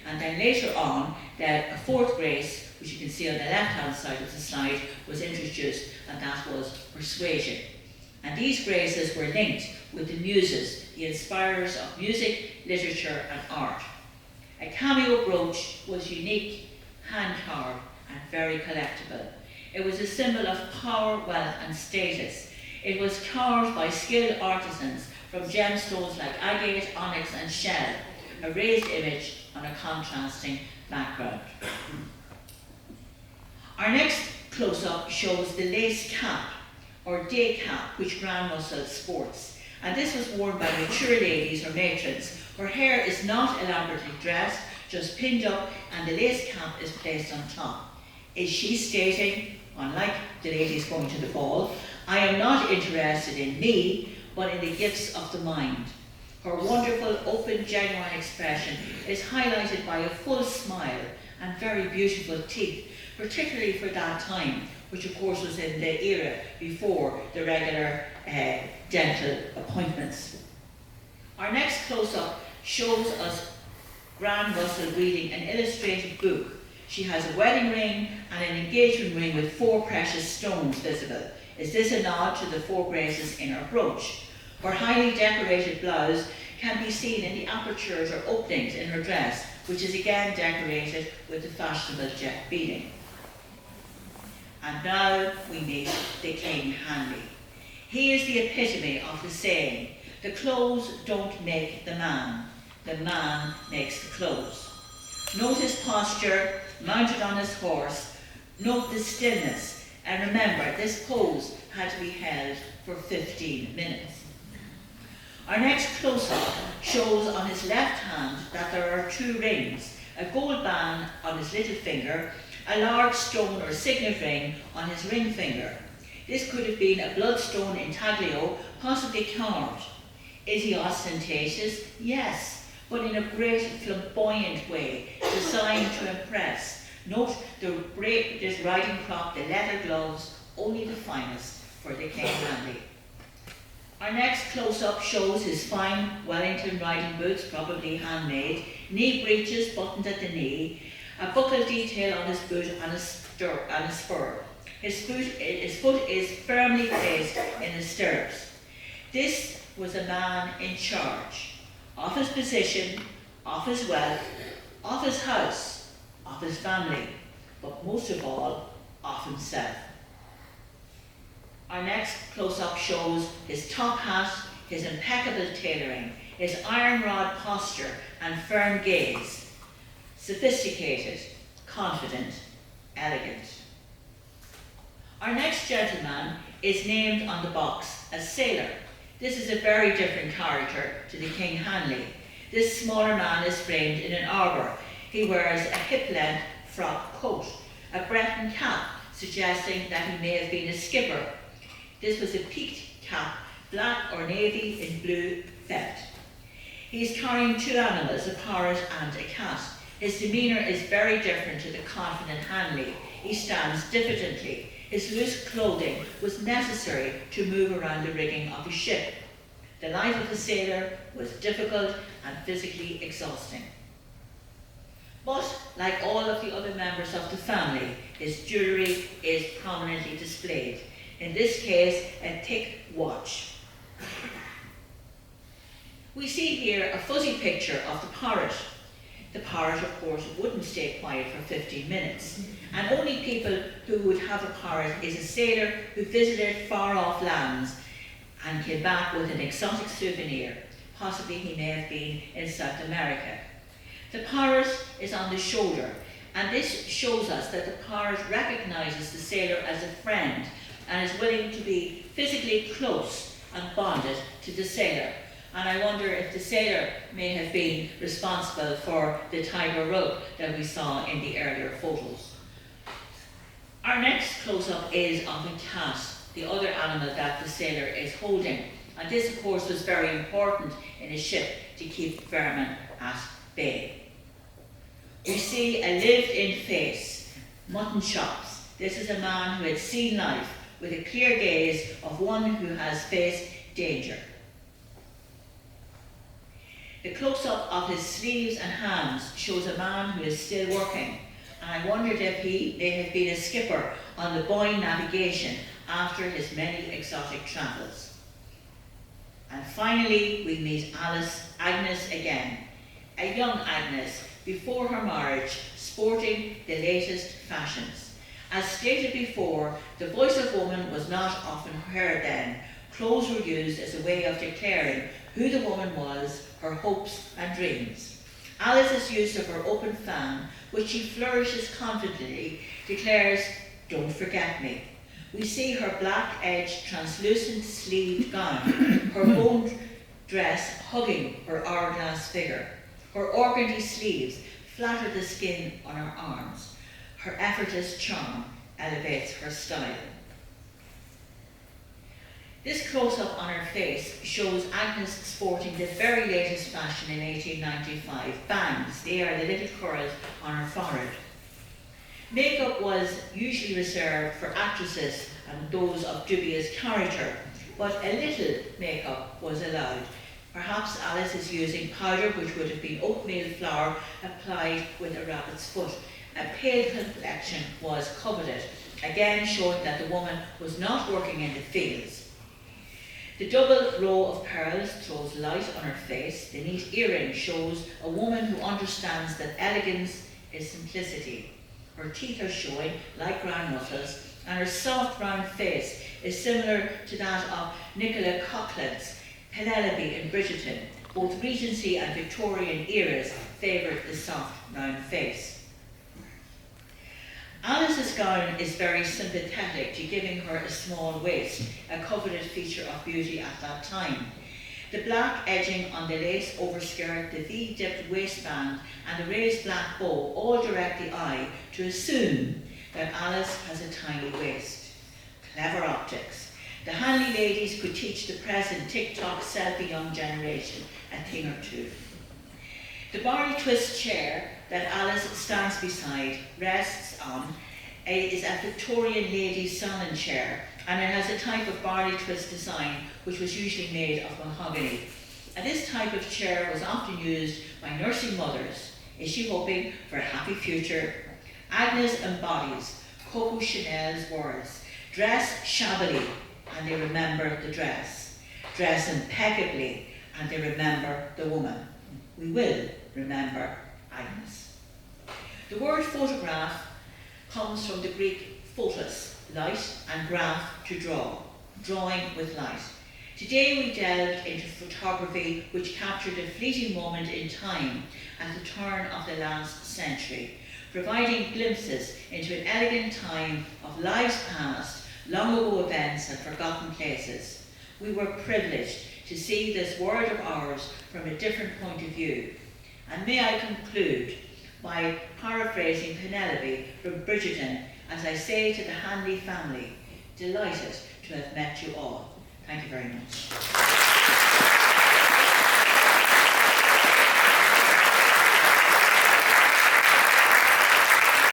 and then later on that a fourth grace, which you can see on the left-hand side of the slide, was introduced, and that was persuasion. And these graces were linked with the muses, the inspirers of music, literature and art. A cameo brooch was unique, hand-carved and very collectible. It was a symbol of power, wealth and status. It was carved by skilled artisans from gemstones like agate, onyx and shell, a raised image on a contrasting background. Our next close-up shows the lace cap or day cap which Grand Russell sports, and this was worn by mature ladies or matrons. Her hair is not elaborately dressed, just pinned up, and the lace cap is placed on top. Is she stating, unlike the ladies going to the ball, I am not interested in me, but in the gifts of the mind. Her wonderful, open, genuine expression is highlighted by a full smile and very beautiful teeth, particularly for that time, which of course was in the era before the regular dental appointments. Our next close-up shows us Grand Russell reading an illustrated book. She has a wedding ring and an engagement ring with 4 precious stones visible. Is this a nod to the 4 graces in her brooch? Her highly decorated blouse can be seen in the apertures or openings in her dress, which is again decorated with the fashionable jet beading. And now we meet the King Hanley. He is the epitome of the saying, the clothes don't make the man makes the clothes. Note his posture, mounted on his horse, note the stillness, and remember this pose had to be held for 15 minutes. Our next close-up shows on his left hand that there are 2 rings, a gold band on his little finger, a large stone or signet ring on his ring finger. This could have been a bloodstone intaglio, possibly carved. Is he ostentatious? Yes, but in a great flamboyant way, designed to impress. Note this riding crop, the leather gloves, only the finest for the King Hanley. Our next close-up shows his fine Wellington riding boots, probably handmade, knee breeches buttoned at the knee, a buckle detail on his boot and a spur. His foot is firmly placed in his stirrups. This was a man in charge of his position, of his wealth, of his house, of his family, but most of all, of himself. Our next close-up shows his top hat, his impeccable tailoring, his iron rod posture and firm gaze. Sophisticated, confident, elegant. Our next gentleman is named on the box as Sailor. This is a very different character to the King Hanley. This smaller man is framed in an arbour. He wears a hip-length frock coat, a Breton cap, suggesting that he may have been a skipper. This was a peaked cap, black or navy in blue felt. He is carrying 2 animals, a parrot and a cat. His demeanour is very different to the confident Hanley. He stands diffidently. His loose clothing was necessary to move around the rigging of a ship. The life of a sailor was difficult and physically exhausting. But, like all of the other members of the family, his jewellery is prominently displayed. In this case, a thick watch. We see here a fuzzy picture of the parrot. The parrot, of course, wouldn't stay quiet for 15 minutes. And only people who would have a parrot is a sailor who visited far-off lands and came back with an exotic souvenir. Possibly he may have been in South America. The parrot is on the shoulder, and this shows us that the parrot recognises the sailor as a friend and is willing to be physically close and bonded to the sailor. And I wonder if the sailor may have been responsible for the tiger rug that we saw in the earlier photos. Our next close-up is of a cat, the other animal that the sailor is holding. And this, of course, was very important in a ship to keep vermin at bay. We see a lived-in face, mutton chops. This is a man who had seen life with a clear gaze of one who has faced danger. The close-up of his sleeves and hands shows a man who is still working, and I wondered if he may have been a skipper on the Boyne navigation after his many exotic travels. And finally, we meet Agnes again, a young Agnes before her marriage, sporting the latest fashions. As stated before, the voice of woman was not often heard then. Clothes were used as a way of declaring who the woman was, her hopes and dreams. Alice's use of her open fan, which she flourishes confidently, declares, "Don't forget me." We see her black-edged, translucent sleeved gown, her bone dress hugging her hourglass figure. Her organdy sleeves flatter the skin on her arms. Her effortless charm elevates her style. This close-up on her face shows Agnes sporting the very latest fashion in 1895, bangs. They are the little curls on her forehead. Makeup was usually reserved for actresses and those of dubious character, but a little makeup was allowed. Perhaps Alice is using powder which would have been oatmeal flour applied with a rabbit's foot. A pale complexion was coveted, again showing that the woman was not working in the fields. The double row of pearls throws light on her face. The neat earring shows a woman who understands that elegance is simplicity. Her teeth are showing like grandmothers, and her soft round face is similar to that of Nicola Coughlin's Penelope in Bridgerton. Both Regency and Victorian eras favoured the soft round face. Alice's gown is very sympathetic to giving her a small waist, a coveted feature of beauty at that time. The black edging on the lace overskirt, the V-dipped waistband and the raised black bow all direct the eye to assume that Alice has a tiny waist. Clever optics. The handy ladies could teach the present TikTok selfie young generation a thing or two. The barley twist chair that Alice stands beside, rests on, is a Victorian lady's salon chair, and it has a type of barley twist design which was usually made of mahogany. And this type of chair was often used by nursing mothers. Is she hoping for a happy future? Agnes embodies Coco Chanel's words: dress shabbily and they remember the dress. Dress impeccably and they remember the woman. We will remember Agnes. The word photograph comes from the Greek photos, light, and graph, to draw, drawing with light. Today we delved into photography which captured a fleeting moment in time at the turn of the last century, providing glimpses into an elegant time of lives past, long ago events and forgotten places. We were privileged to see this world of ours from a different point of view. And may I conclude by paraphrasing Penelope from Bridgerton as I say to the Hanley family, delighted to have met you all. Thank you very much.